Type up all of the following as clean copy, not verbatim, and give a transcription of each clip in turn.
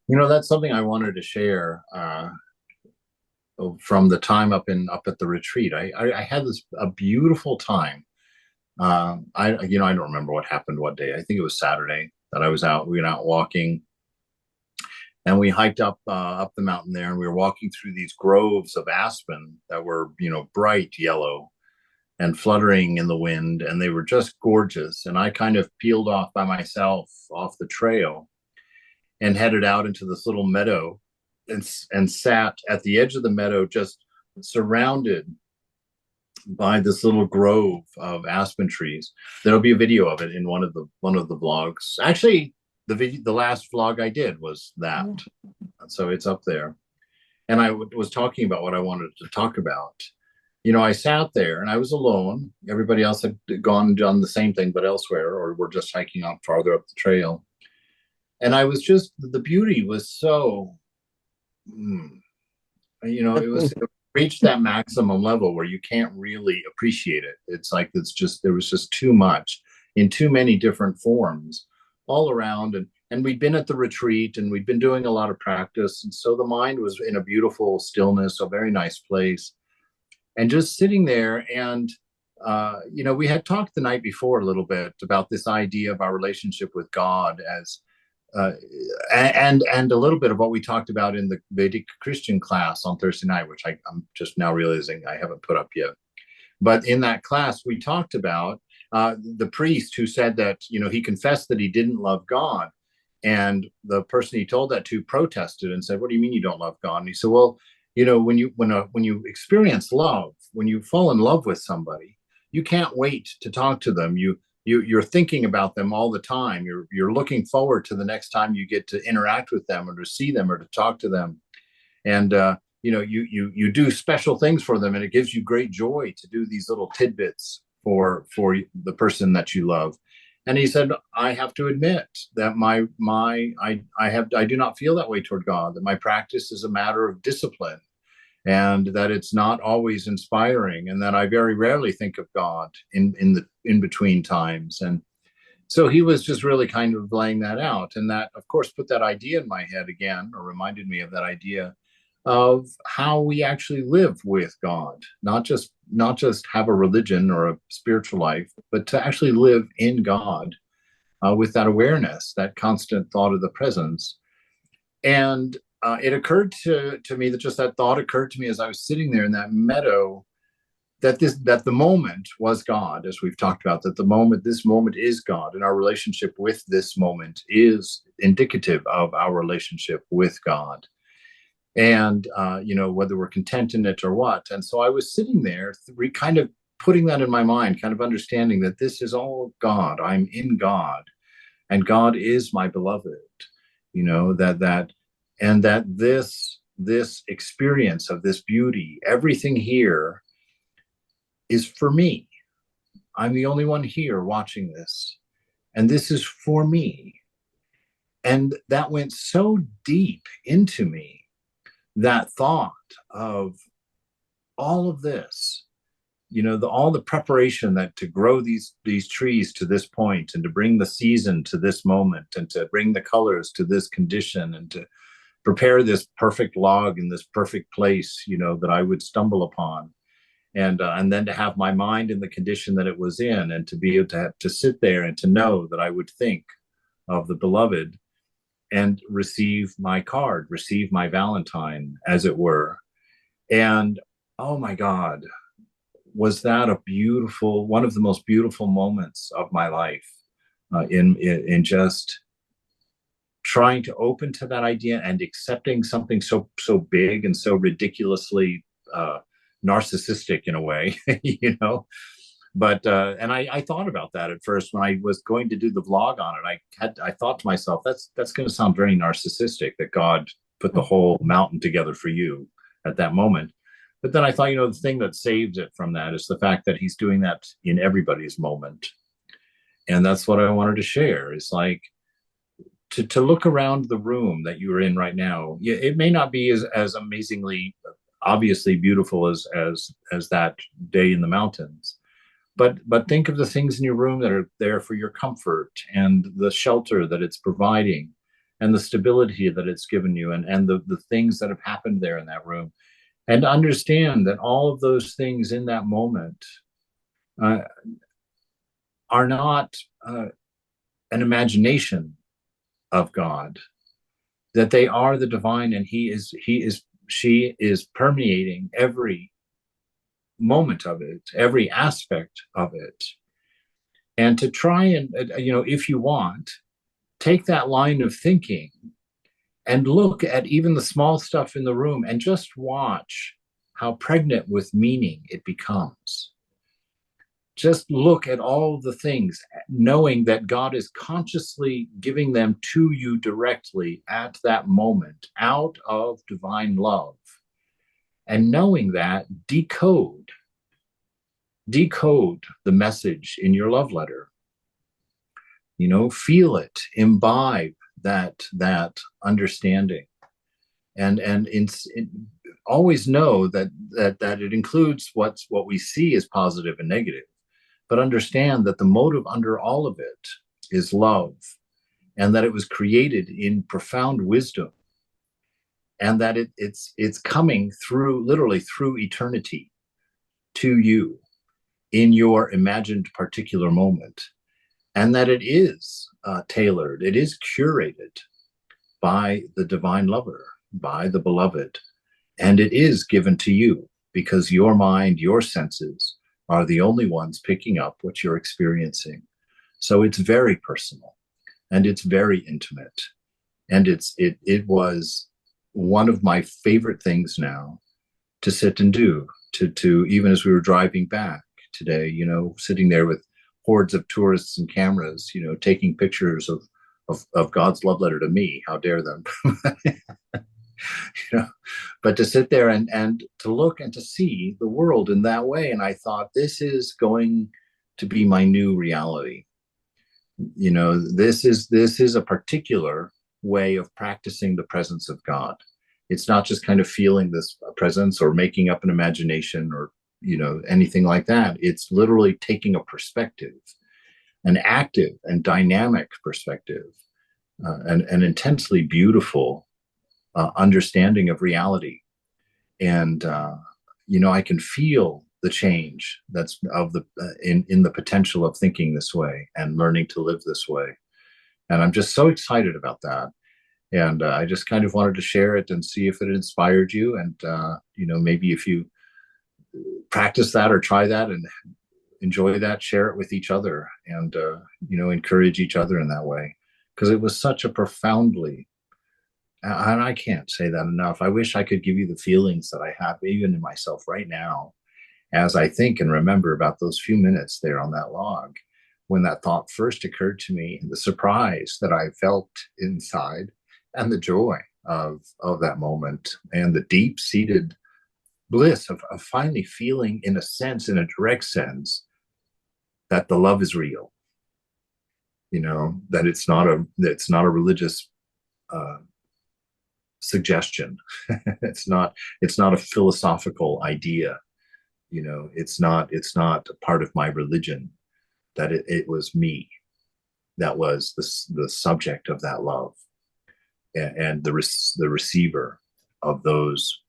That's something I wanted to share from the time up at the retreat. I had this a beautiful time. I don't remember what happened what day. I think it was Saturday that I was out. We were out walking, and we hiked up the mountain there, and we were walking through these groves of aspen that were bright yellow and fluttering in the wind, and they were just gorgeous. And I kind of peeled off by myself off the trail and headed out into this little meadow and sat at the edge of the meadow, just surrounded by this little grove of aspen trees. There'll be a video of it in one of the vlogs. Actually, the last vlog I did was that, so it's up there. And I was talking about what I wanted to talk about. I sat there and I was alone. Everybody else had gone and done the same thing, but elsewhere, or were just hiking up farther up the trail. And I was just, the beauty was so, it was, it reached that maximum level where you can't really appreciate it. It's like, there was just too much in too many different forms all around. And we'd been at the retreat and we'd been doing a lot of practice. And so the mind was in a beautiful stillness, a very nice place. And just sitting there and, we had talked the night before a little bit about this idea of our relationship with God as, and a little bit of what we talked about in the Vedic Christian class on Thursday night, which I'm just now realizing I haven't put up yet. But in that class, we talked about the priest who said that, he confessed that he didn't love God. And the person he told that to protested and said, "What do you mean you don't love God?" And he said, "Well, when you experience love, when you fall in love with somebody, you can't wait to talk to them. You're thinking about them all the time. You're looking forward to the next time you get to interact with them or to see them or to talk to them. And you do special things for them, and it gives you great joy to do these little tidbits for the person that you love." And he said, "I have to admit that I do not feel that way toward God, that my practice is a matter of discipline and that it's not always inspiring, and that I very rarely think of God in the in between times." And so he was just really kind of laying that out. And that, of course, put that idea in my head again, or reminded me of that idea of how we actually live with God, not just have a religion or a spiritual life, but to actually live in God with that awareness, that constant thought of the presence. And it occurred to me that just that thought occurred to me as I was sitting there in that meadow, that the moment was God, as we've talked about, that this moment is God, and our relationship with this moment is indicative of our relationship with God. And whether we're content in it or what. And so I was sitting there kind of putting that in my mind, kind of understanding that this is all God. I'm in God, and God is my beloved. That and that this experience of this beauty, everything here is for me. I'm the only one here watching this, and this is for me. And that went so deep into me, that thought of all of this, all the preparation that to grow these trees to this point, and to bring the season to this moment, and to bring the colors to this condition, and to prepare this perfect log in this perfect place, that I would stumble upon, and then to have my mind in the condition that it was in, and to be able to sit there and to know that I would think of the beloved and receive my card, receive my Valentine, as it were. And oh my God, was that one of the most beautiful moments of my life, in just trying to open to that idea and accepting something so big and so ridiculously narcissistic in a way, But and I thought about that at first when I was going to do the vlog on it. I thought to myself, that's going to sound very narcissistic, that God put the whole mountain together for you at that moment. But then I thought, the thing that saves it from that is the fact that he's doing that in everybody's moment. And that's what I wanted to share. Is like to look around the room that you're in right now. It may not be as amazingly obviously beautiful as that day in the mountains. But think of the things in your room that are there for your comfort and the shelter that it's providing, and the stability that it's given you, and the things that have happened there in that room, and understand that all of those things in that moment uh, are not an imagination of God, that they are the divine, and she is permeating every moment of it, every aspect of it. And to try and, if you want, take that line of thinking and look at even the small stuff in the room and just watch how pregnant with meaning it becomes. Just look at all the things, knowing that God is consciously giving them to you directly at that moment out of divine love. And knowing that, decode the message in your love letter. Feel it, imbibe that understanding, and always know that it includes what we see as positive and negative, but understand that the motive under all of it is love, and that it was created in profound wisdom, and that it's coming through, literally through eternity, to you in your imagined particular moment, and that it is tailored, it is curated by the divine lover, by the beloved, and it is given to you because your mind, your senses are the only ones picking up what you're experiencing. So it's very personal, and it's very intimate, and it was one of my favorite things now to sit and do, to even as we were driving back today, sitting there with hordes of tourists and cameras, taking pictures of God's love letter to me. How dare them? But to sit there and to look and to see the world in that way. And I thought, this is going to be my new reality. This is a particular way of practicing the presence of God. It's not just kind of feeling this presence or making up an imagination or anything like that. It's literally taking a perspective, an active and dynamic perspective, an intensely beautiful understanding of reality. And I can feel the change that's of the in the potential of thinking this way and learning to live this way. And I'm just so excited about that. And I just kind of wanted to share it and see if it inspired you. And maybe if you practice that or try that and enjoy that, share it with each other, and encourage each other in that way, because it was such a profoundly, and I can't say that enough. I wish I could give you the feelings that I have even in myself right now as I think and remember about those few minutes there on that log when that thought first occurred to me, and the surprise that I felt inside, and the joy of that moment, and the deep-seated bliss of finally feeling, in a sense, in a direct sense, that the love is real. That it's not a religious suggestion. It's not a philosophical idea. It's not a part of my religion. That it was me that was the subject of that love, and the receiver of those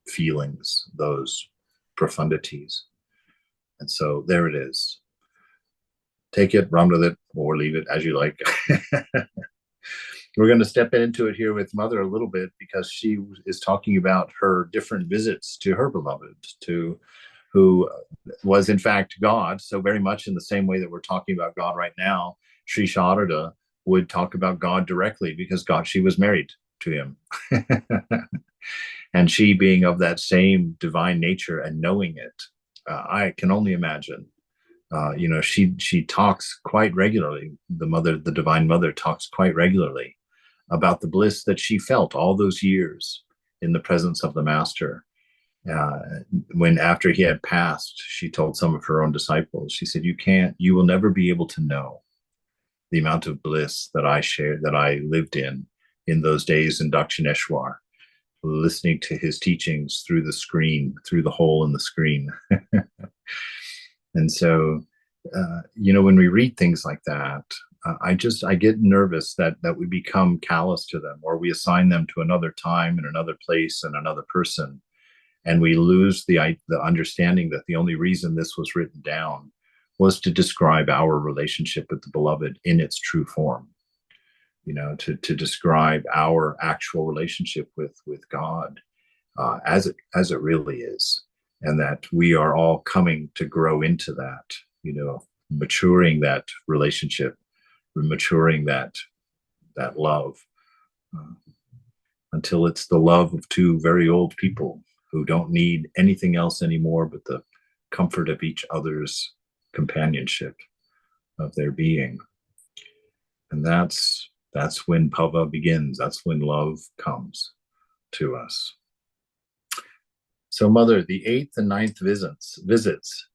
feelings, those profundities. And so there it is. Take it, run with it, or leave it as you like. We're going to step into it here with Mother a little bit, because she is talking about her different visits to her beloved, who was in fact God. So very much in the same way that we're talking about God right now, Sri Sarada would talk about God directly, because she was married to him. And she, being of that same divine nature and knowing it, I can only imagine. She talks quite regularly. The Divine Mother talks quite regularly about the bliss that she felt all those years in the presence of the Master. When after he had passed, she told some of her own disciples, she said, you will never be able to know the amount of bliss that I shared, that I lived in those days in Dakshineshwar, listening to his teachings through the screen, through the hole in the screen. And so, when we read things like that, I get nervous that we become callous to them, or we assign them to another time and another place and another person, and we lose the understanding that the only reason this was written down was to describe our relationship with the beloved in its true form. To describe our actual relationship with God, as it really is, and that we are all coming to grow into that. Maturing that relationship, maturing that love, uh, until it's the love of two very old people who don't need anything else anymore but the comfort of each other's companionship of their being. And that's when Pava begins. That's when love comes to us. So, Mother, the eighth and ninth visits.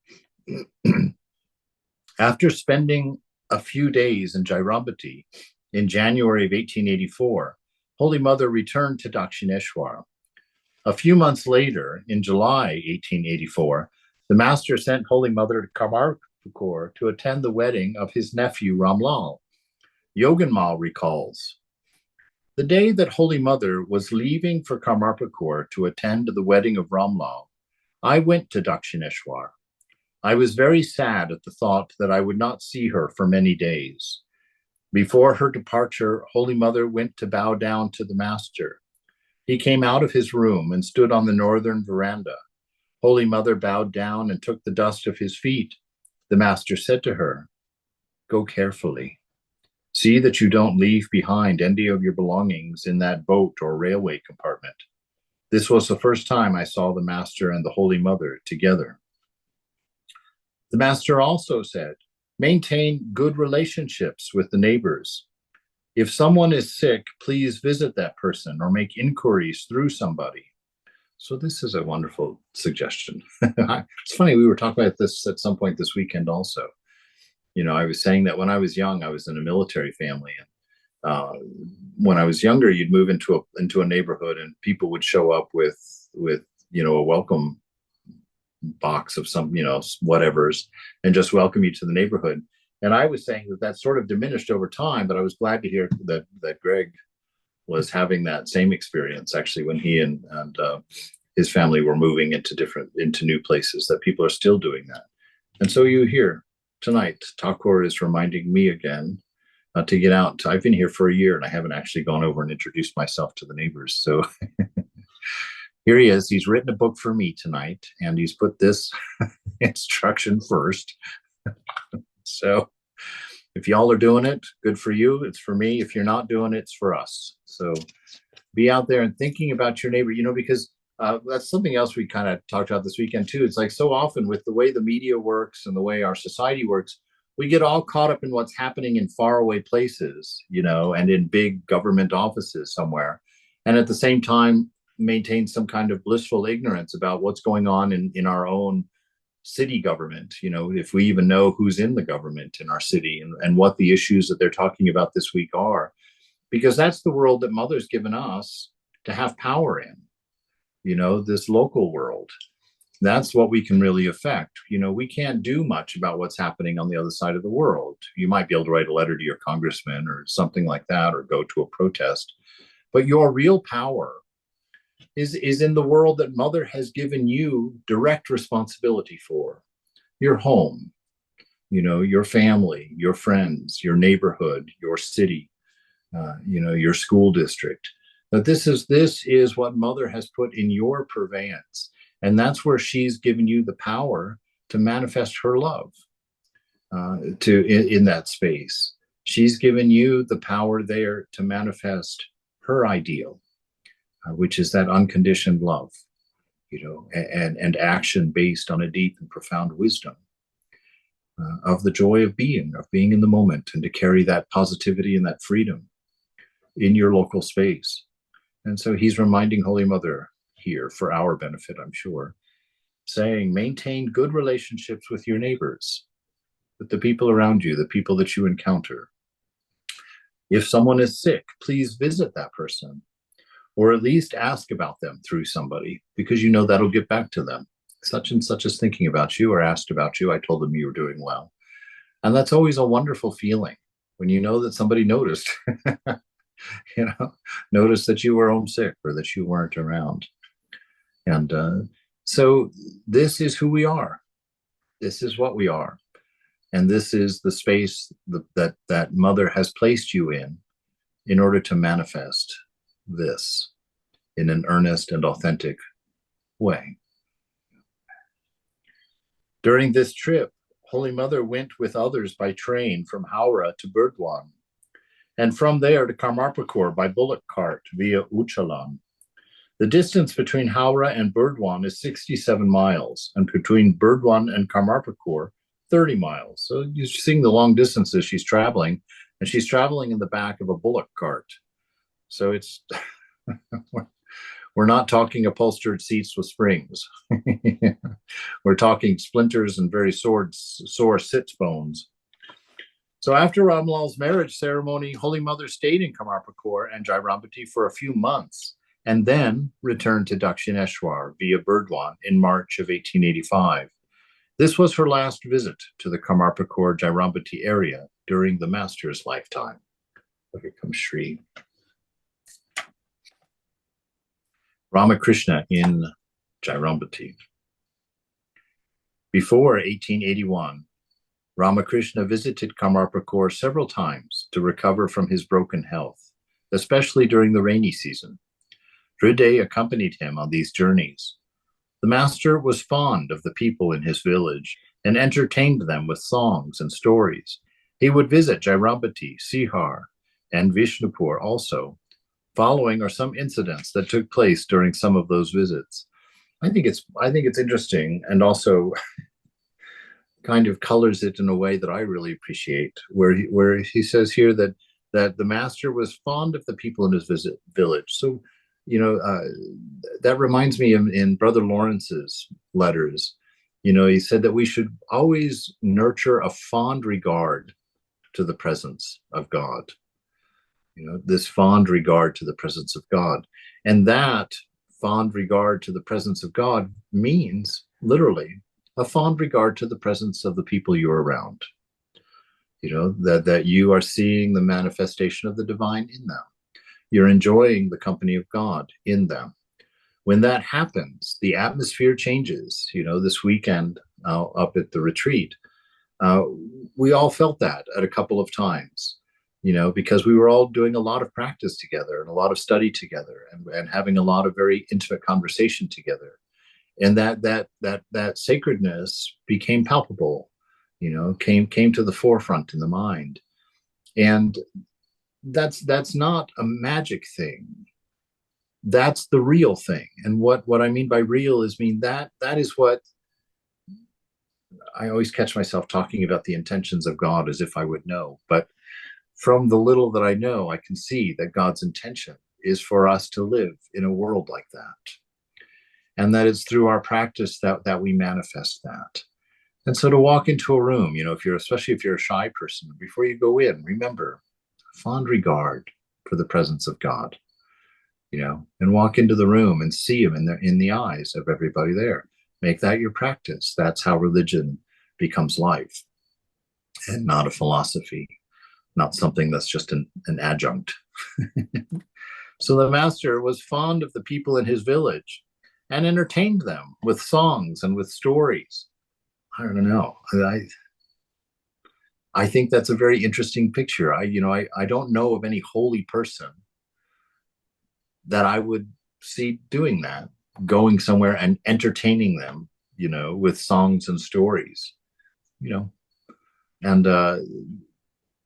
After spending a few days in Jairambati in January of 1884, Holy Mother returned to Dakshineshwar. A few months later, in July 1884, the Master sent Holy Mother to Karmarpur to attend the wedding of his nephew Ramlal. Yoganmal recalls, the day that Holy Mother was leaving for Karmarpur to attend the wedding of Ramlal, I went to Dakshineshwar. I was very sad at the thought that I would not see her for many days. Before her departure, Holy Mother went to bow down to the Master. He came out of his room and stood on the northern veranda. Holy Mother bowed down and took the dust of his feet. The Master said to her, "Go carefully. See that you don't leave behind any of your belongings in that boat or railway compartment." This was the first time I saw the Master and the Holy Mother together. The Master also said, maintain good relationships with the neighbors. If someone is sick, please visit that person or make inquiries through somebody. So this is a wonderful suggestion. It's funny, we were talking about this at some point this weekend also. I was saying that when I was young, I was in a military family. And when I was younger, you'd move into a neighborhood and people would show up with a welcome box of some, whatevers, and just welcome you to the neighborhood. And I was saying that sort of diminished over time, but I was glad to hear that Greg was having that same experience actually when he and his family were moving into new places, that people are still doing that. And so you hear tonight, Thakur is reminding me again to get out. I've been here for a year and I haven't actually gone over and introduced myself to the neighbors. So here he is. He's written a book for me tonight and he's put this instruction first. So if y'all are doing it, good for you. It's for me. If you're not doing it, it's for us. So be out there and thinking about your neighbor, because that's something else we kind of talked about this weekend too. It's like so often with the way the media works and the way our society works, we get all caught up in what's happening in faraway places, and in big government offices somewhere. And at the same time, maintain some kind of blissful ignorance about what's going on in our own city government, if we even know who's in the government in our city and what the issues that they're talking about this week are, because that's the world that Mother's given us to have power in, this local world. That's what we can really affect. We can't do much about what's happening on the other side of the world. You might be able to write a letter to your congressman or something like that, or go to a protest, but your real power is in the world that Mother has given you direct responsibility for. Your home, your family, your friends, your neighborhood, your city, your school district. That this is what Mother has put in your purveyance. And that's where she's given you the power to manifest her love in that space. She's given you the power there to manifest her ideal, which is that unconditioned love, and action based on a deep and profound wisdom of the joy of being in the moment, and to carry that positivity and that freedom in your local space. And so he's reminding Holy Mother here for our benefit, I'm sure, saying, maintain good relationships with your neighbors, with the people around you, the people that you encounter. If someone is sick, please visit that person, or at least ask about them through somebody, because that'll get back to them. Such and such is thinking about you or asked about you. I told them you were doing well. And that's always a wonderful feeling, when you know that somebody noticed, you know, noticed that you were homesick or that you weren't around. And so this is who we are. This is what we are. And this is the space that Mother has placed you in order to manifest this in an earnest and authentic way. During this trip, Holy Mother went with others by train from Howrah to Burdwan, and from there to Karmarpakor by bullock cart via Uchalan. The distance between Howrah and Burdwan is 67 miles, and between Burdwan and Karmarpakor, 30 miles. So you're seeing the long distances she's traveling, and she's traveling in the back of a bullock cart. So it's, we're not talking upholstered seats with springs. We're talking splinters and very sore sits bones. So after Ramlal's marriage ceremony, Holy Mother stayed in Karmarpakor and Jairambati for a few months, and then returned to Dakshineshwar via Burdwan in March of 1885. This was her last visit to the Karmarpakor Jairambati area during the Master's lifetime. Look, here comes Sri. Ramakrishna in Jairambati. Before 1881, Ramakrishna visited Karmarpakor several times to recover from his broken health, especially during the rainy season. Hriday accompanied him on these journeys. The master was fond of the people in his village and entertained them with songs and stories. He would visit Jairambati, Sihar, and Vishnupur also. Following are some incidents that took place during some of those visits. I think it's interesting, and also kind of colors it in a way that I really appreciate, where he says here that the master was fond of the people in his village. So, that reminds me in Brother Lawrence's letters. He said that we should always nurture a fond regard to the presence of God. This fond regard to the presence of God. And that fond regard to the presence of God means literally a fond regard to the presence of the people you're around. That you are seeing the manifestation of the divine in them. You're enjoying the company of God in them. When that happens, the atmosphere changes. This weekend up at the retreat, we all felt that at a couple of times, because we were all doing a lot of practice together and a lot of study together and having a lot of very intimate conversation together. And that sacredness became palpable, came to the forefront in the mind. And that's not a magic thing. That's the real thing. And what I mean by real is that is what I always catch myself talking about, the intentions of God as if I would know. But from the little that I know, I can see that God's intention is for us to live in a world like that. And that it's through our practice that we manifest that. And so to walk into a room, especially if you're a shy person, before you go in, remember, fond regard for the presence of God, and walk into the room and see him in the eyes of everybody there. Make that your practice. That's how religion becomes life, and not a philosophy, not something that's just an adjunct. So the master was fond of the people in his village and entertained them with songs and with stories. I don't know. I think that's a very interesting picture. I don't know of any holy person that I would see doing that, going somewhere and entertaining them, with songs and stories, and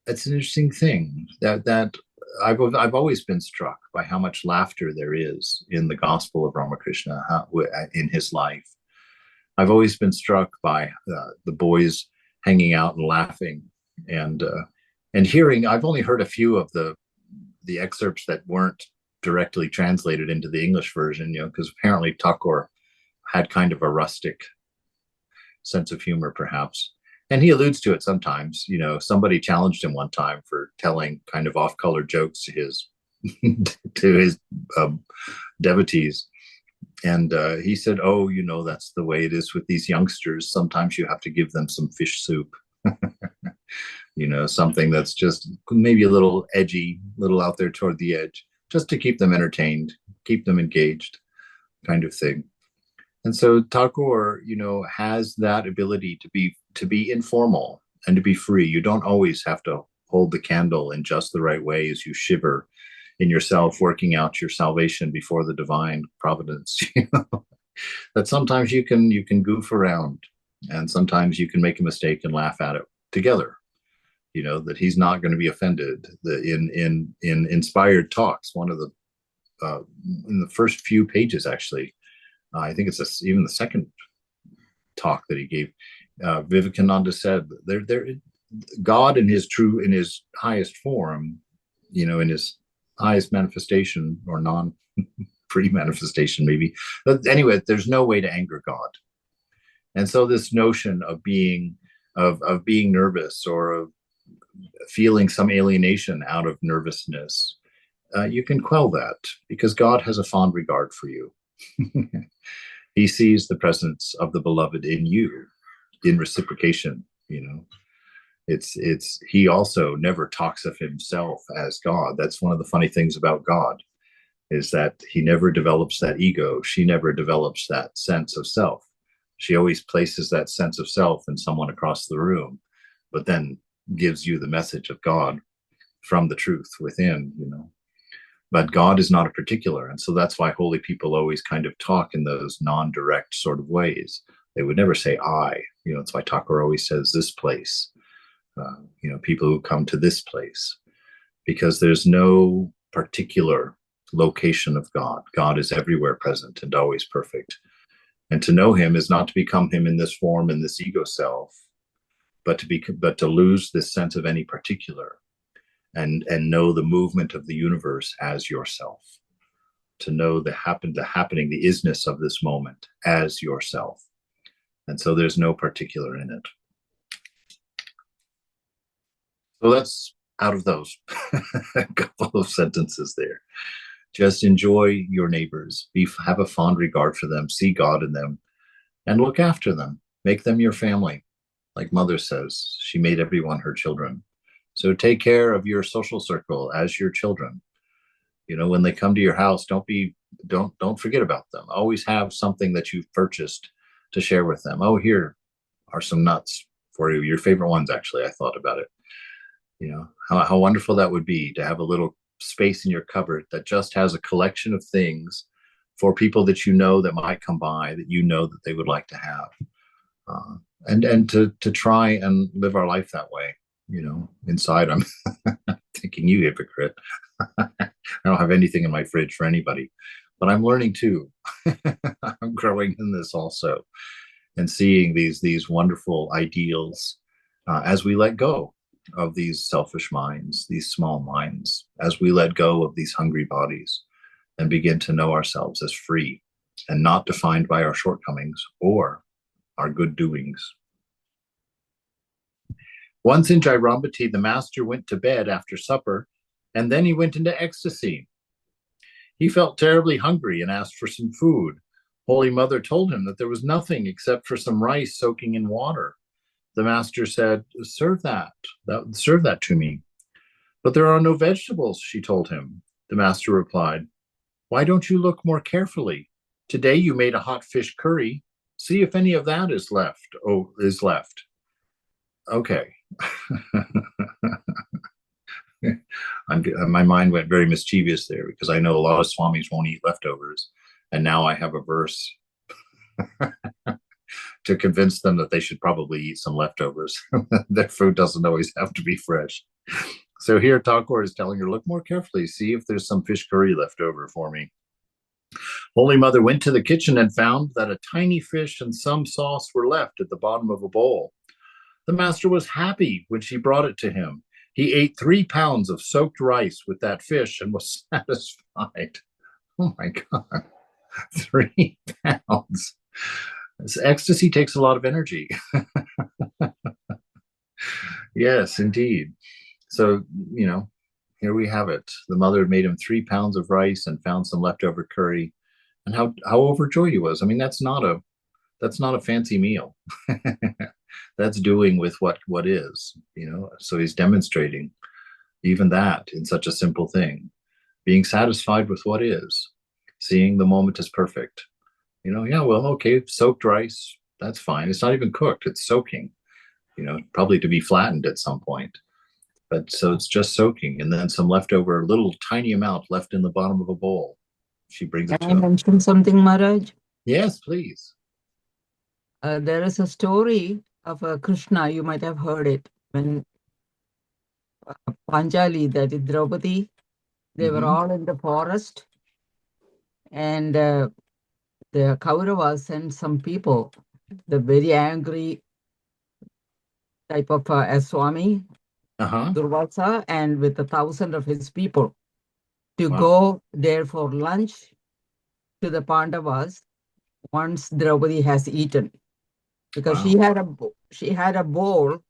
it's an interesting thing that I've always been struck by how much laughter there is in the gospel of Ramakrishna, in his life. I've always been struck by the boys hanging out and laughing, and hearing. I've only heard a few of the excerpts that weren't directly translated into the English version, because apparently Thakur had kind of a rustic sense of humor, perhaps. And he alludes to it sometimes. Somebody challenged him one time for telling kind of off-color jokes to his devotees. And he said, "Oh, that's the way it is with these youngsters. Sometimes you have to give them some fish soup." something that's just maybe a little edgy, little out there toward the edge, just to keep them entertained, keep them engaged, kind of thing. And so Tagore, has that ability to be informal and to be free. You don't always have to hold the candle in just the right way as you shiver in yourself, working out your salvation before the divine providence. That sometimes you can goof around, and sometimes you can make a mistake and laugh at it together. That he's not going to be offended. In inspired talks, one of the in the first few pages, actually, I think it's even the second talk that he gave. Vivekananda said, "There, God in his highest form, in his highest manifestation or non-free manifestation, maybe. But anyway, there's no way to anger God, and so this notion of being nervous or of feeling some alienation out of nervousness, you can quell that because God has a fond regard for you." He sees the presence of the beloved in you in reciprocation. It's he also never talks of himself as God. That's one of the funny things about God, is that he never develops that ego. She never develops that sense of self. She always places that sense of self in someone across the room, but then gives you the message of God from the truth within. But God is not a particular. And so that's why holy people always kind of talk in those non-direct sort of ways. They would never say I. That's why Thakur always says this place. People who come to this place, because there's no particular location of God. God is everywhere present and always perfect. And to know him is not to become him in this form, in this ego self, but to lose this sense of any particular, and know the movement of the universe as yourself, to know the happening, the isness of this moment as yourself. And so there's no particular in it. So that's out of those a couple of sentences there. Just enjoy your neighbors, have a fond regard for them, see God in them, and look after them. Make them your family. Like Mother says, she made everyone her children. So take care of your social circle as your children. When they come to your house, don't forget about them. Always have something that you've purchased to share with them. Oh, here are some nuts for you. Your favorite ones, actually. I thought about it. How wonderful that would be to have a little space in your cupboard that just has a collection of things for people that that might come by, that they would like to have, and to try and live our life that way. Inside I'm thinking, you hypocrite. I don't have anything in my fridge for anybody, but I'm learning too. I'm growing in this also, and seeing these wonderful ideals as we let go of these selfish minds, these small minds, as we let go of these hungry bodies and begin to know ourselves as free and not defined by our shortcomings or our good doings. Once in Jairambati, the master went to bed after supper, and then he went into ecstasy. He felt terribly hungry and asked for some food. Holy Mother told him that there was nothing except for some rice soaking in water. The master said, serve that to me. But there are no vegetables, she told him. The master replied, why don't you look more carefully? Today you made a hot fish curry. See if any of that is left. Okay. My mind went very mischievous there, because I know a lot of swamis won't eat leftovers. And now I have a verse to convince them that they should probably eat some leftovers. Their food doesn't always have to be fresh. So here Thakur is telling her, look more carefully, see if there's some fish curry left over for me. Holy Mother went to the kitchen and found that a tiny fish and some sauce were left at the bottom of a bowl. The master was happy when she brought it to him. He ate 3 pounds of soaked rice with that fish and was satisfied. Oh my God, 3 pounds. This ecstasy takes a lot of energy. Yes, indeed. So, here we have it. The mother made him 3 pounds of rice and found some leftover curry, and how overjoyed he was. I mean, that's not That's not a fancy meal. That's doing with what is, you know. So he's demonstrating even that in such a simple thing, being satisfied with what is, seeing the moment as perfect. You know, yeah, well, okay, soaked rice, that's fine. It's not even cooked, it's soaking, you know, probably to be flattened at some point. But so it's just soaking, and then some leftover, little tiny amount left in the bottom of a bowl. She brings Can it I to him. mention something, Maharaj? Yes, please. There is a story of Krishna, you might have heard it, when Panjali, that is Draupadi, they were Mm-hmm. all in the forest, and the Kauravas sent some people, the very angry type of a Swami, Uh-huh. Durvasa, and with 1,000 of his people to Wow. go there for lunch to the Pandavas once Draupadi has eaten, because Wow. she had a bowl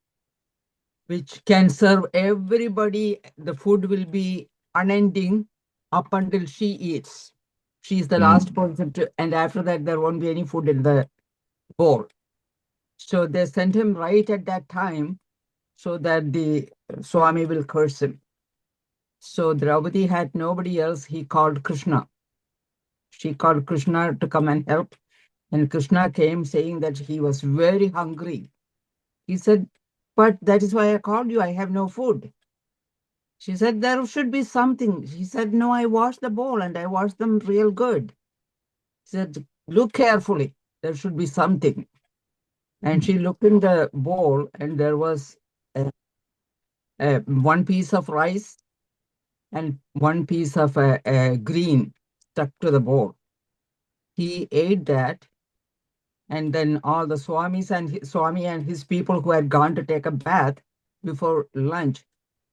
which can serve everybody. The food will be unending up until she eats. She's the last Mm. person to, and after that there won't be any food in the bowl. So they sent him right at that time so that the Swami will curse him. So Draupadi had nobody else. He called Krishna. She called Krishna to come and help. And Krishna came saying that he was very hungry. He said, "But that is why I called you. I have no food." She said, "There should be something." He said, "No, I washed the bowl and I washed them real good." He said, "Look carefully. There should be something." And she looked in the bowl and there was one piece of rice and one piece of green stuck to the bowl. He ate that, and then all the Swami and his people who had gone to take a bath before lunch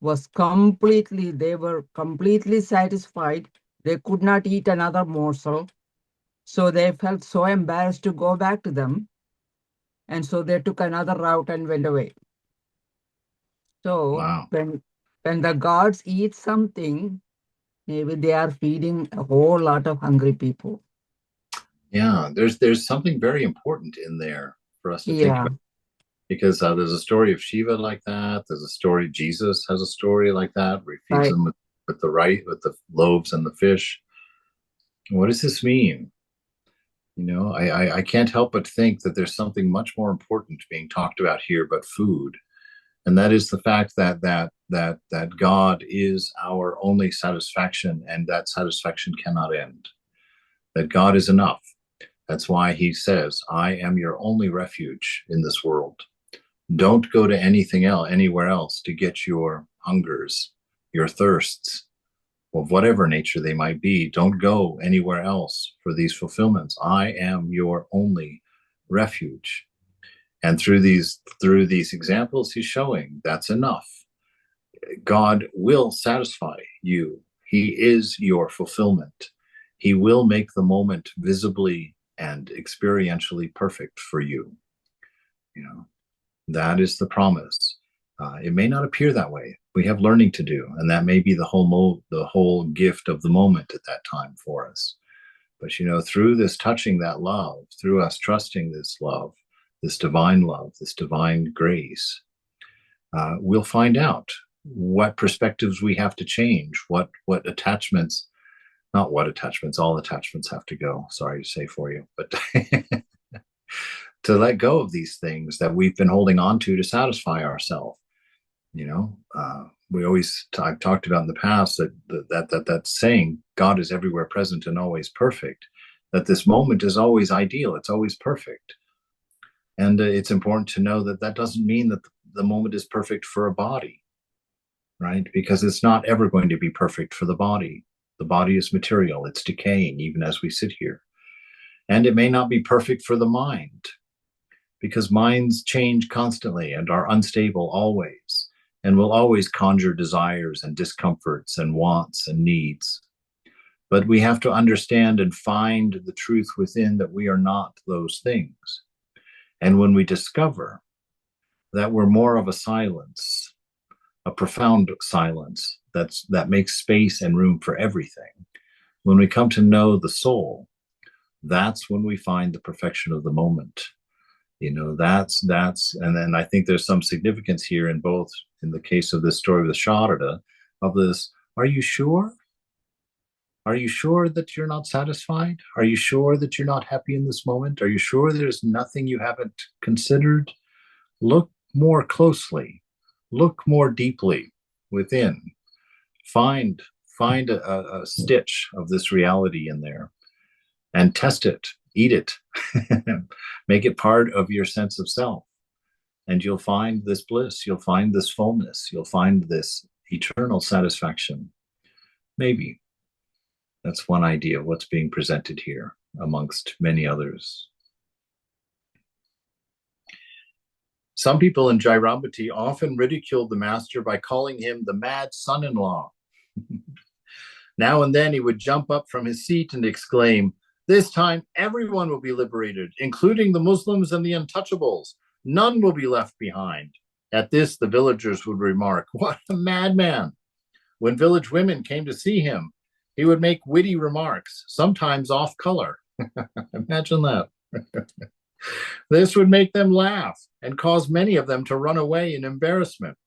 they were completely satisfied. They could not eat another morsel. So they felt so embarrassed to go back to them. And so they took another route and went away. So Wow. when the gods eat something, maybe they are feeding a whole lot of hungry people. Yeah, there's something very important in there for us to think Yeah, about, because there's a story of Shiva like that. There's a story, Jesus has a story like that where he feeds right. them with the right, with the loaves and the fish. What does this mean? You know, I can't help but think that there's something much more important being talked about here, but food, and that is the fact that God is our only satisfaction, and that satisfaction cannot end. That God is enough. That's why He says, "I am your only refuge in this world." Don't go to anything else, anywhere else, to get your hungers, your thirsts, of whatever nature they might be. Don't go anywhere else for these fulfillments. I am your only refuge. And through these examples, he's showing that's enough. God will satisfy you. He is your fulfillment. He will make the moment visibly and experientially perfect for you. You know, that is the promise. It may not appear that way. We have learning to do, and that may be the whole gift of the moment at that time for us. But you know, through this touching that love, through us trusting this love, this divine grace, we'll find out what perspectives we have to change, what attachments, not what attachments, all attachments have to go. Sorry to say for you, but to let go of these things that we've been holding on to satisfy ourselves. You know, we always I've talked about in the past that saying God is everywhere present and always perfect. That this moment is always ideal. It's always perfect, and it's important to know that that doesn't mean that the moment is perfect for a body, right? Because it's not ever going to be perfect for the body. The body is material. It's decaying even as we sit here, and it may not be perfect for the mind, because minds change constantly and are unstable always, and will always conjure desires and discomforts and wants and needs. But we have to understand and find the truth within that we are not those things. And when we discover that we're more of a silence, a profound silence that makes space and room for everything, when we come to know the soul, that's when we find the perfection of the moment. And then I think there's some significance here in both, in the case of this story with Sarada, of this, are you sure? Are you sure that you're not satisfied? Are you sure that you're not happy in this moment? Are you sure there's nothing you haven't considered? Look more closely, look more deeply within. Find a stitch of this reality in there and test it, eat it, make it part of your sense of self. And you'll find this bliss, you'll find this fullness, you'll find this eternal satisfaction. Maybe that's one idea of what's being presented here amongst many others. Some people in Jairambati often ridiculed the master by calling him the mad son-in-law. Now and then he would jump up from his seat and exclaim, "This time everyone will be liberated, including the Muslims and the untouchables. None will be left behind." At this, the villagers would remark, "What a madman." When village women came to see him, he would make witty remarks, sometimes off color. Imagine that. This would make them laugh and cause many of them to run away in embarrassment.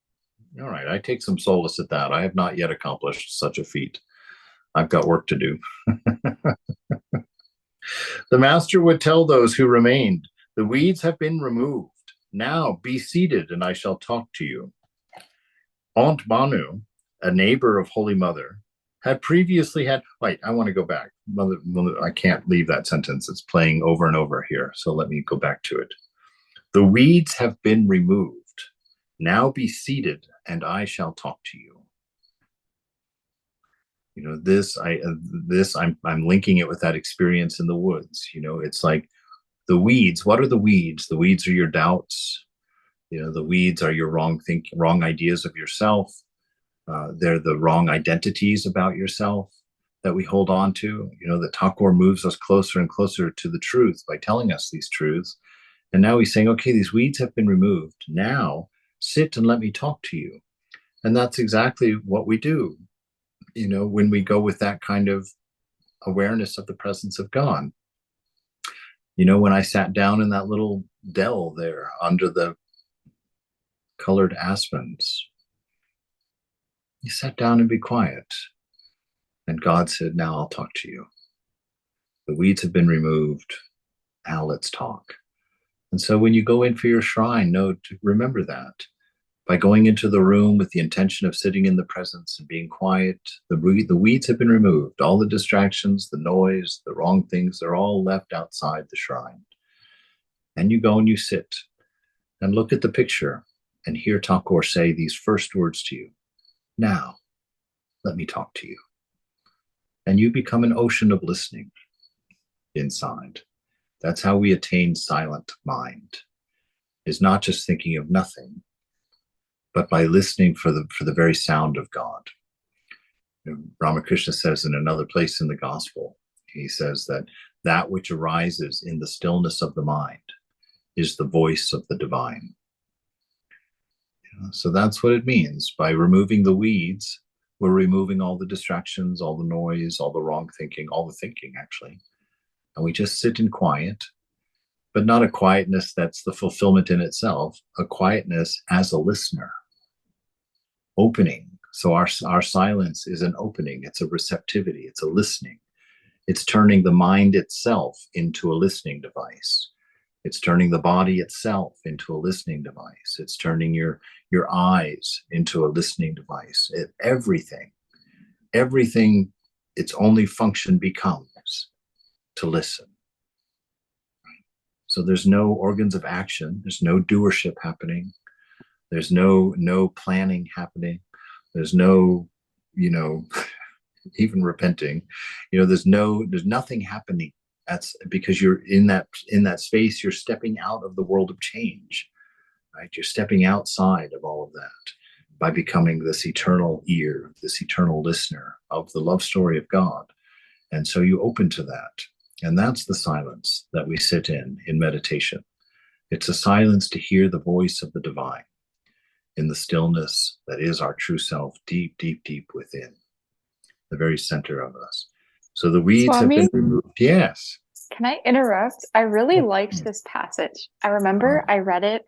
All right, I take some solace at that. I have not yet accomplished such a feat. I've got work to do. The master would tell those who remained, "The weeds have been removed. Now be seated and I shall talk to you." Aunt Banu, a neighbor of Holy Mother, had previously had, wait, I want to go back. Mother, I can't leave that sentence. It's playing over and over here. So let me go back to it. The weeds have been removed. Now be seated and I shall talk to you. You know, I'm linking it with that experience in the woods. You know, it's like the weeds. What are the weeds? The weeds are your doubts. You know, the weeds are your wrong ideas of yourself. They're the wrong identities about yourself that we hold on to. You know, that Thakur moves us closer and closer to the truth by telling us these truths. And now he's saying, okay, these weeds have been removed. Now sit and let me talk to you. And that's exactly what we do, you know, when we go with that kind of awareness of the presence of God. You know, when I sat down in that little dell there under the colored aspens, you sat down and be quiet. And God said, now I'll talk to you. The weeds have been removed. Now let's talk. And so when you go in for your shrine, remember that. By going into the room with the intention of sitting in the presence and being quiet, the weeds have been removed. All the distractions, the noise, the wrong things, they're all left outside the shrine. And you go and you sit and look at the picture and hear Thakur say these first words to you. Now, let me talk to you. And you become an ocean of listening inside. That's how we attain silent mind, is not just thinking of nothing, but by listening for the very sound of God. You know, Ramakrishna says in another place in the gospel, he says that which arises in the stillness of the mind is the voice of the divine. You know, so that's what it means. By removing the weeds, we're removing all the distractions, all the noise, all the wrong thinking, all the thinking actually. And we just sit in quiet, but not a quietness that's the fulfillment in itself, a quietness as a listener. Opening. So our silence is an opening. It's a receptivity. It's a listening. It's turning the mind itself into a listening device. It's turning the body itself into a listening device. It's turning your eyes into a listening device. Everything, its only function becomes to listen. So there's no organs of action. There's no doership happening. There's no planning happening. There's no, you know, even repenting. You know, there's nothing happening. That's because you're in that space. You're stepping out of the world of change, right? You're stepping outside of all of that by becoming this eternal ear, this eternal listener of the love story of God. And so you open to that. And that's the silence that we sit in meditation. It's a silence to hear the voice of the divine in the stillness that is our true self, deep, deep, deep within, the very center of us. So the weeds have Swami, been removed. Yes. Can I interrupt? I really liked this passage. I remember Oh, I read it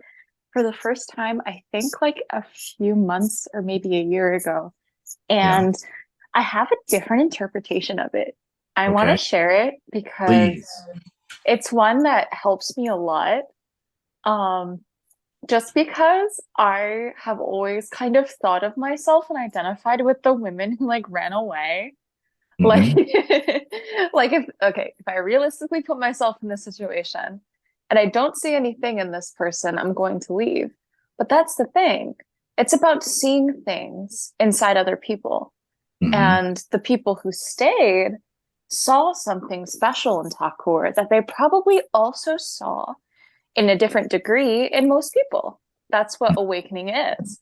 for the first time, I think like a few months or maybe a year ago. yeah. And I have a different interpretation of it. I want to Okay. share it because Please. it's one that helps me a lot. Um, just because I have always kind of thought of myself and identified with the women who like ran away. Like, Hmm. like if I realistically put myself in this situation and I don't see anything in this person, I'm going to leave. But that's the thing. It's about seeing things inside other people. Hmm. And the people who stayed saw something special in Takur that they probably also saw in a different degree in most people. That's what awakening is.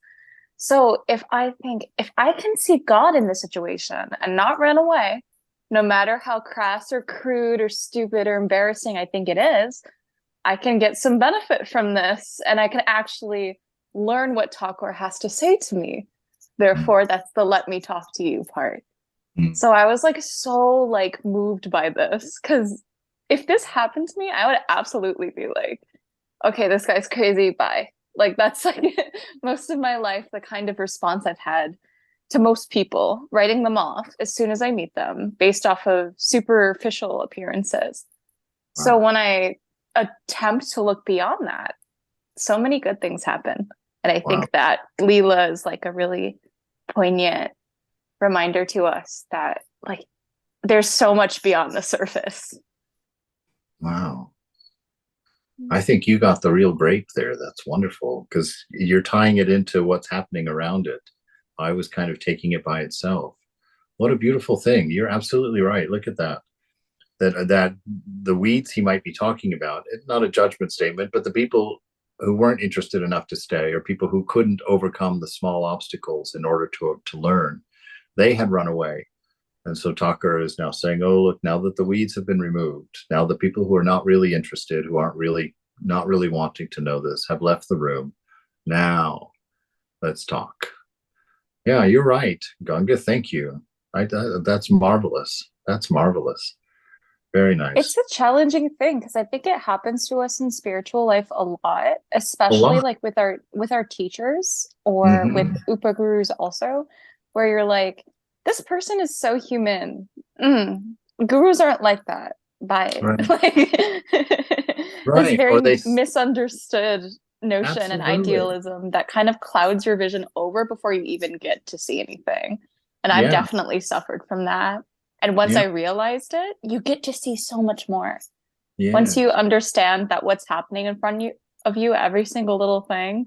So if I can see God in this situation and not run away, no matter how crass or crude or stupid or embarrassing I think it is, I can get some benefit from this and I can actually learn what Talkor has to say to me. Therefore, that's the let me talk to you part. Hmm. So I was like so like moved by this because if this happened to me, I would absolutely be like, okay, this guy's crazy, bye. Like that's like most of my life, the kind of response I've had to most people, writing them off as soon as I meet them based off of superficial appearances. So Wow. when I attempt to look beyond that, so many good things happen. And I Wow. think that Leela is like a really poignant reminder to us that like there's so much beyond the surface. Wow. I think you got the real grape there. That's wonderful because you're tying it into what's happening around it. I was kind of taking it by itself. What a beautiful thing. You're absolutely right. Look at that. That the weeds he might be talking about, not a judgment statement, but the people who weren't interested enough to stay or people who couldn't overcome the small obstacles in order to learn, they had run away. And so Tucker is now saying, oh, look, now that the weeds have been removed, now the people who are not really interested, who aren't really not really wanting to know this, have left the room. Now let's talk. Yeah, you're right, Gunga. Thank you. That's marvelous. That's marvelous. Very It's nice. a challenging thing because I think it happens to us in spiritual life a lot, A especially lot. like with our teachers or with Hmm. upagurus also, where you're like, this person is so human. Mm, gurus aren't like that. Bye. Right. Like this Right. Or very they misunderstood notion and absolutely. idealism that kind of clouds your vision over before you even get to see anything. And I've Yeah. definitely suffered from that. And once Yeah. I realized it, you get to see so much more. Once you Yes. understand that what's happening in front of you, every single little thing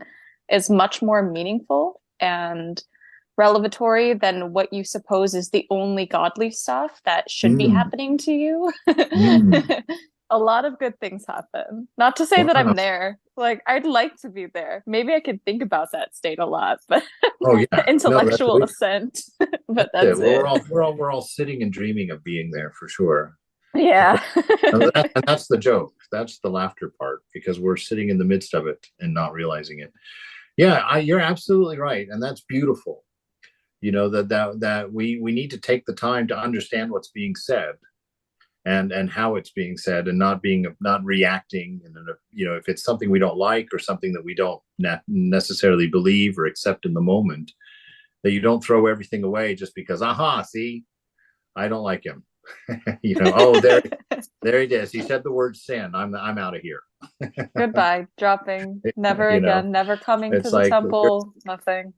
is much more meaningful and revelatory than what you suppose is the only godly stuff that should be Mm, happening to you. mm. A lot of good things happen. Not to say that I'm Wow. there. Like, I'd like to be there. Maybe I could think about that state a lot, but Oh yeah. No, that's intellectual assent. But it. that's Well, it. we're all sitting and dreaming of being there for sure. Yeah. And that's the joke. That's the laughter part because we're sitting in the midst of it and not realizing it. Yeah, you're absolutely right, and that's beautiful. You know that we need to take the time to understand what's being said and how it's being said and not reacting and if it's something we don't like or something that we don't necessarily believe or accept in the moment, that you don't throw everything away just because aha, see, I don't like him. Oh, there he is. He said the word sin. I'm out of here. Goodbye, dropping, never you know again, never coming to it's the like temple, nothing.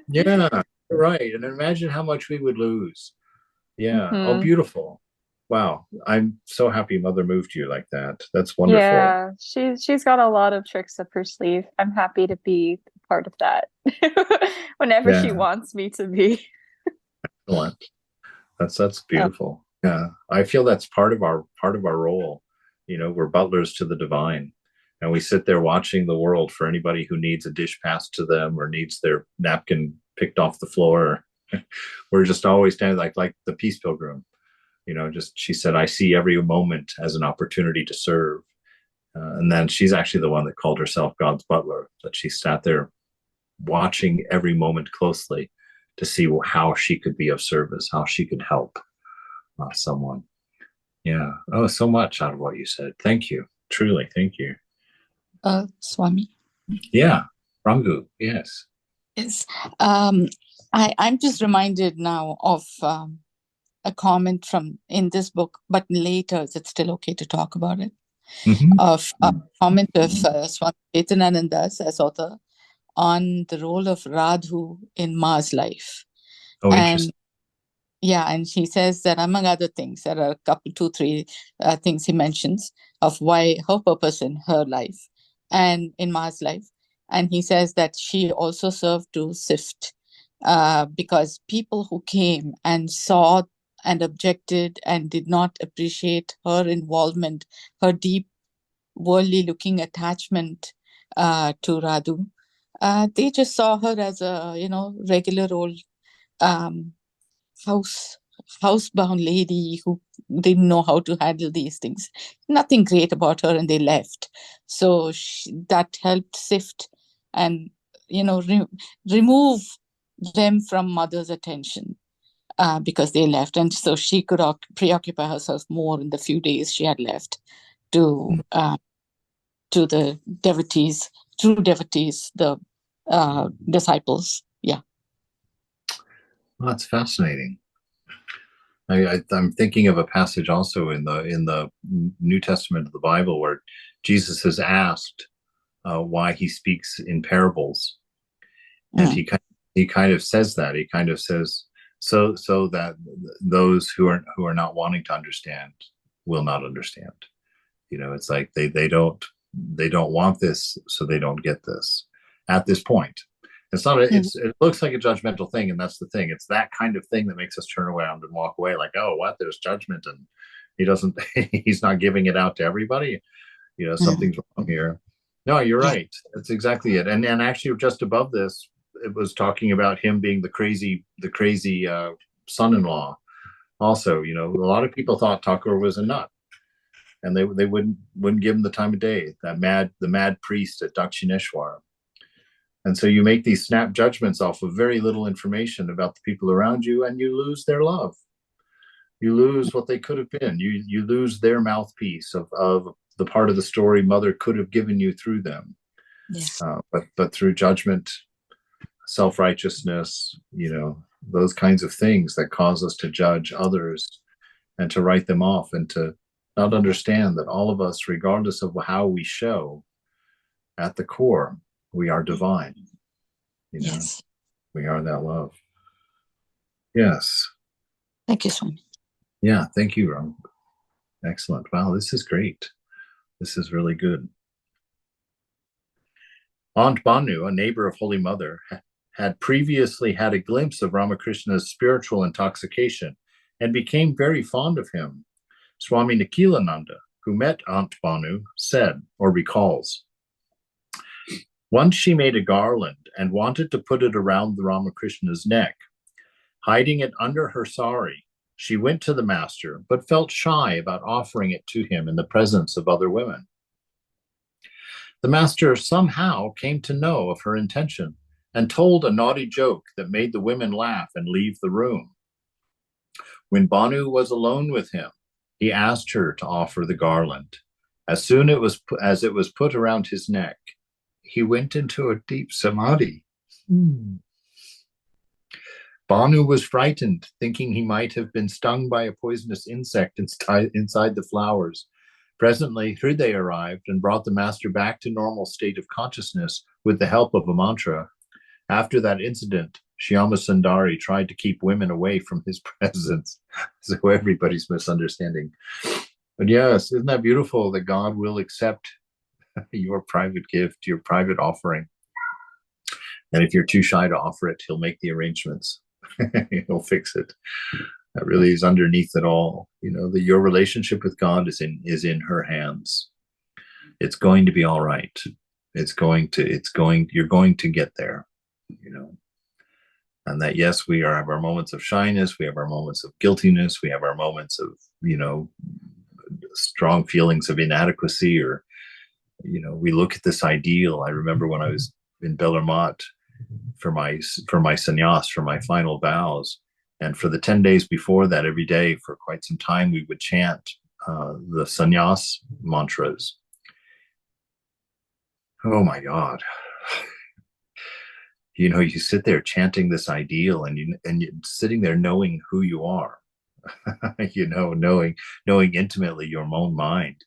yeah, right. And imagine how much we would lose. Yeah. Oh, Hmm. beautiful. Wow. I'm so happy mother moved you like that. That's wonderful. Yeah, she's got a lot of tricks up her sleeve. I'm happy to be part of that whenever she Yeah. wants me to be. Excellent. That's beautiful. Yeah. I feel that's part of our role. We're butlers to the divine. And we sit there watching the world for anybody who needs a dish passed to them or needs their napkin picked off the floor. We're just always standing like the peace pilgrim. Just she said, I see every moment as an opportunity to serve. And then she's actually the one that called herself God's butler, that she sat there watching every moment closely to see how she could be of service, how she could help someone. Yeah. Oh, so much out of what you said. Thank you. Truly, thank you. Swami. Yeah. Rangu, yes. Yes. I'm just reminded now of a comment from in this book, but later is it still okay to talk about it? Mhm. Of a comment of Swami Chetanananda's as author on the role of Radhu in Ma's life. Oh, And interesting. yeah, and he says that among other things, there are a couple, two, three things he mentions of why her purpose in her life and in Ma's life. And he says that she also served to sift because people who came and saw and objected and did not appreciate her involvement, her deep worldly looking attachment to Radhu, they just saw her as a, regular old um, house housebound lady who didn't know how to handle these things. Nothing great about her, and they left. So that helped sift and remove them from mother's attention because they left, and so she could preoccupy herself more in the few days she had left to the devotees, true devotees, the disciples. Yeah. Well, that's fascinating. I'm thinking of a passage also in the New Testament of the Bible where Jesus is asked why he speaks in parables, and he kind of says that he kind of says so that those who are not wanting to understand will not understand. It's like they don't want this, so they don't get this at this point. It's not it looks like a judgmental thing, and that's the thing. It's that kind of thing that makes us turn around and walk away like, oh, what, there's judgment, and he doesn't he's not giving it out to everybody. Something's wrong here. No, you're right. That's exactly it. And actually just above this, it was talking about him being the crazy son-in-law also. A lot of people thought Thakur was a nut, and they wouldn't give him the time of day. The mad priest at Dakshineshwar. And so you make these snap judgments off of very little information about the people around you, and you lose their love. You lose what they could have been. You lose their mouthpiece of the part of the story mother could have given you through them. Yeah. But through judgment, self-righteousness, those kinds of things that cause us to judge others and to write them off, and to not understand that all of us, regardless of how we show, at the core, we are divine. Yes. We are that love. Yes. Thank you, Swami. Yeah, thank you, Ram. Excellent. Wow, this is great. This is really good. Aunt Banu, a neighbor of Holy Mother, had previously had a glimpse of Ramakrishna's spiritual intoxication and became very fond of him. Swami Nikhilananda, who met Aunt Banu, said or recalls, once she made a garland and wanted to put it around the Ramakrishna's neck. Hiding it under her sari, she went to the master, but felt shy about offering it to him in the presence of other women. The master somehow came to know of her intention and told a naughty joke that made the women laugh and leave the room. When Banu was alone with him, he asked her to offer the garland. As soon as it was put around his neck, he went into a deep samadhi. Banu was frightened, thinking he might have been stung by a poisonous insect inside the flowers. Presently, Hriday arrived and brought the master back to normal state of consciousness with the help of a mantra. After that incident, Shyama Sundari tried to keep women away from his presence. So everybody's misunderstanding. But yes, isn't that beautiful that God will accept your private gift, your private offering? And if you're too shy to offer it, he'll make the arrangements. He'll fix it. That really is underneath it all. That your relationship with God is in her hands. It's going to be all right. You're going to get there, and that, yes, we have our moments of shyness. We have our moments of guiltiness. We have our moments of, strong feelings of inadequacy, or, we look at this ideal. I remember when I was in Bellarmont for my sannyas, for my final vows. And for the 10 days before that, every day for quite some time, we would chant the sannyas mantras. Oh my God. You know, you sit there chanting this ideal, and you're sitting there knowing who you are, you know, knowing intimately your own mind,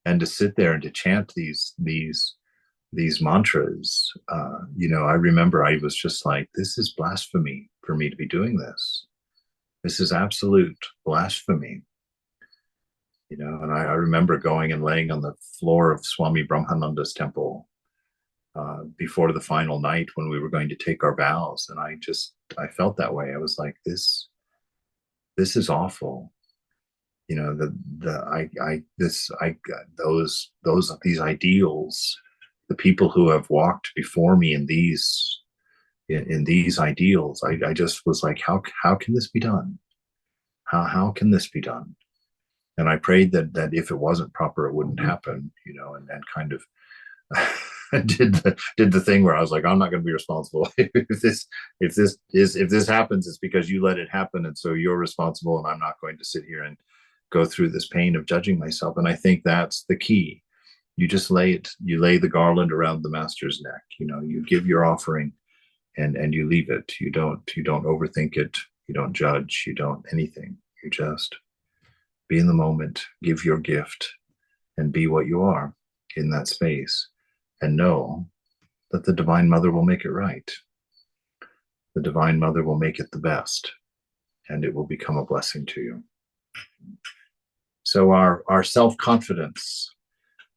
and to sit there and to chant these mantras. You know, I remember I was just like, this is blasphemy for me to be doing this. This is absolute blasphemy. You know, and I remember going and laying on the floor of Swami Brahmananda's temple before the final night when we were going to take our vows, and I felt that way. I was like, this is awful. You know, these ideals, the people who have walked before me in these ideals, I just was like, how can this be done? How can this be done? And I prayed that if it wasn't proper, it wouldn't happen, you know, and kind of did the thing where I was like, I'm not going to be responsible. if this happens, it's because you let it happen, and so you're responsible, and I'm not going to sit here and go through this pain of judging myself. And I think that's the key. You just lay the garland around the master's neck. You know, you give your offering, and you leave it. You don't overthink it. You don't judge. You don't anything. You just be in the moment, give your gift, and be what you are in that space, and know that the Divine Mother will make it right. The Divine Mother will make it the best, and it will become a blessing to you. So our self-confidence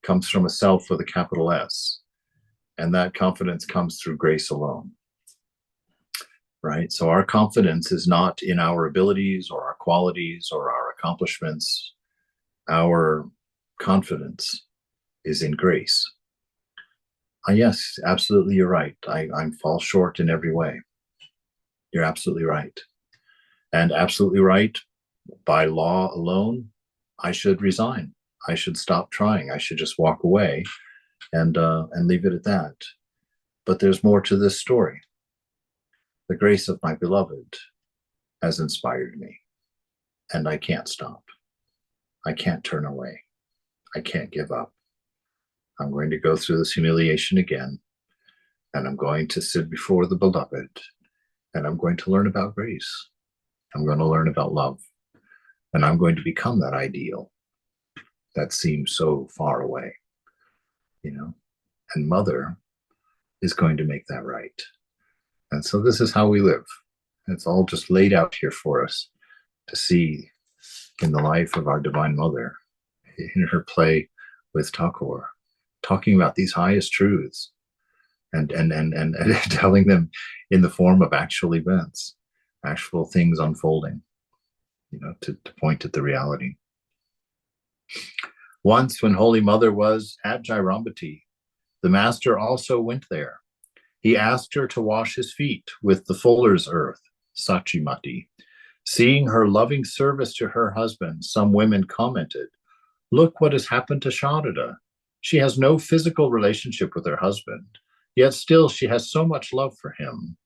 comes from a self with a capital S, and that confidence comes through grace alone. Right? So our confidence is not in our abilities or our qualities or our accomplishments. Our confidence is in grace. Yes, absolutely, you're right. I fall short in every way. You're absolutely right. And absolutely right, by law alone, I should resign. I should stop trying. I should just walk away and leave it at that. But there's more to this story. The grace of my beloved has inspired me, and I can't stop. I can't turn away. I can't give up. I'm going to go through this humiliation again, and I'm going to sit before the beloved, and I'm going to learn about grace. I'm going to learn about love, and I'm going to become that ideal that seems so far away, you know, and Mother is going to make that right. And so this is how we live. It's all just laid out here for us to see in the life of our Divine Mother, in her play with Thakur, talking about these highest truths and telling them in the form of actual events, actual things unfolding, you know, to point at the reality. Once when Holy Mother was at Jairambati, the master also went there. He asked her to wash his feet with the fuller's earth, Sachimati. Seeing her loving service to her husband, some women commented, "Look what has happened to Sarada. She has no physical relationship with her husband, yet still she has so much love for him."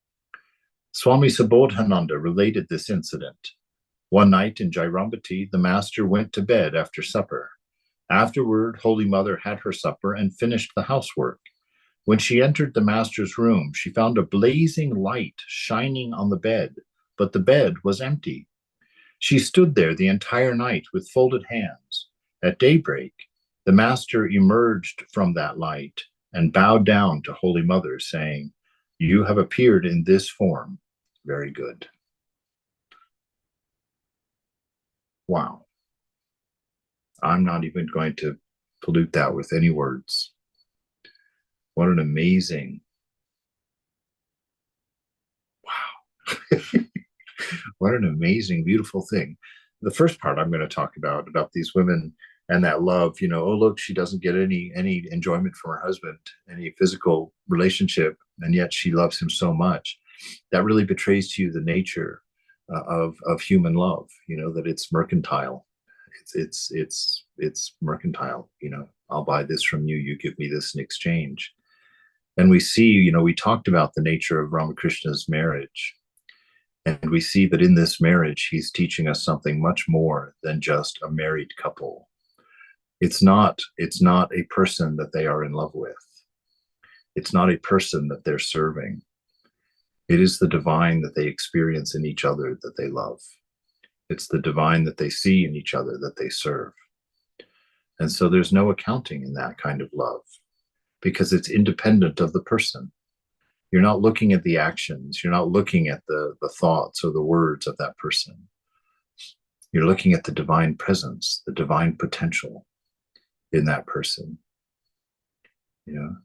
Swami Subodhananda related this incident. One night in Jairambati, the master went to bed after supper. Afterward, Holy Mother had her supper and finished the housework. When she entered the master's room, she found a blazing light shining on the bed, but the bed was empty. She stood there the entire night with folded hands. At daybreak, the master emerged from that light and bowed down to Holy Mother, saying, "You have appeared in this form. Very good." Wow. I'm not even going to pollute that with any words. What an amazing, wow. What an amazing, beautiful thing. The first part I'm going to talk about these women and that love, you know, oh, look, she doesn't get any enjoyment from her husband, any physical relationship, and yet she loves him so much. That really betrays to you the nature of human love, you know, that it's mercantile. It's mercantile, you know, I'll buy this from you, you give me this in exchange. And we see, you know, we talked about the nature of Ramakrishna's marriage. And we see that in this marriage, he's teaching us something much more than just a married couple. It's not a person that they are in love with. It's not a person that they're serving. It is the divine that they experience in each other that they love. It's the divine that they see in each other that they serve. And so there's no accounting in that kind of love because it's independent of the person. You're not looking at the actions. You're not looking at the thoughts or the words of that person. You're looking at the divine presence, the divine potential in that person. You know,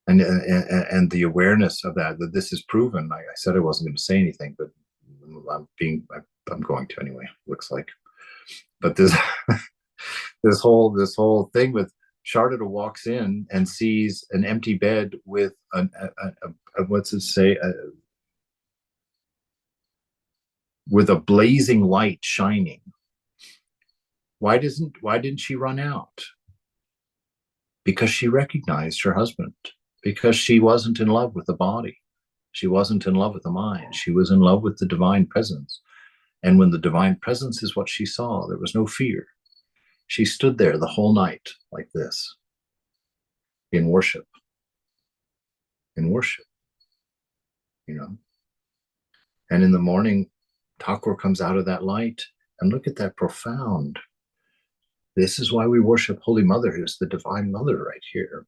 and the awareness of that this is proven. I said I wasn't going to say anything, but I'm going to anyway, looks like. But this this whole thing with Sarada walks in and sees an empty bed with what's it say? With a blazing light shining. Why didn't she run out? Because she recognized her husband. Because she wasn't in love with the body. She wasn't in love with the mind. She was in love with the divine presence. And when the divine presence is what she saw, there was no fear. She stood there the whole night like this, in worship, you know. And in the morning, Thakur comes out of that light, and look at that profound. This is why we worship Holy Mother, who's the Divine Mother right here.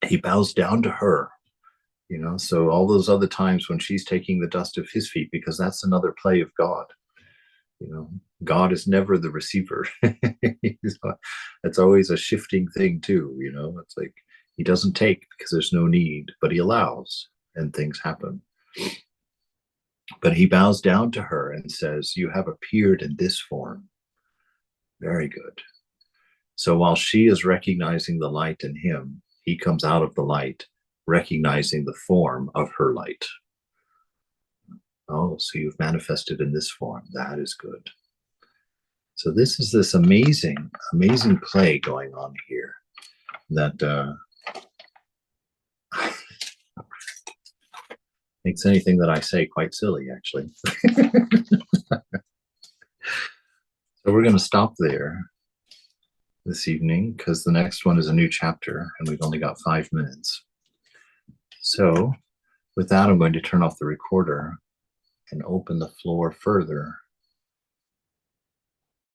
He bows down to her, you know. So all those other times when she's taking the dust of his feet, because that's another play of God. You know, God is never the receiver. It's always a shifting thing too, you know. It's like he doesn't take because there's no need, but he allows and things happen. But he bows down to her and says, you have appeared in this form. Very good. So while she is recognizing the light in him, he comes out of the light, recognizing the form of her light. Oh, so you've manifested in this form. That is good. So this is this amazing, amazing play going on here that makes anything that I say quite silly, actually. So we're going to stop there this evening because the next one is a new chapter and we've only got 5 minutes. So with that, I'm going to turn off the recorder and open the floor further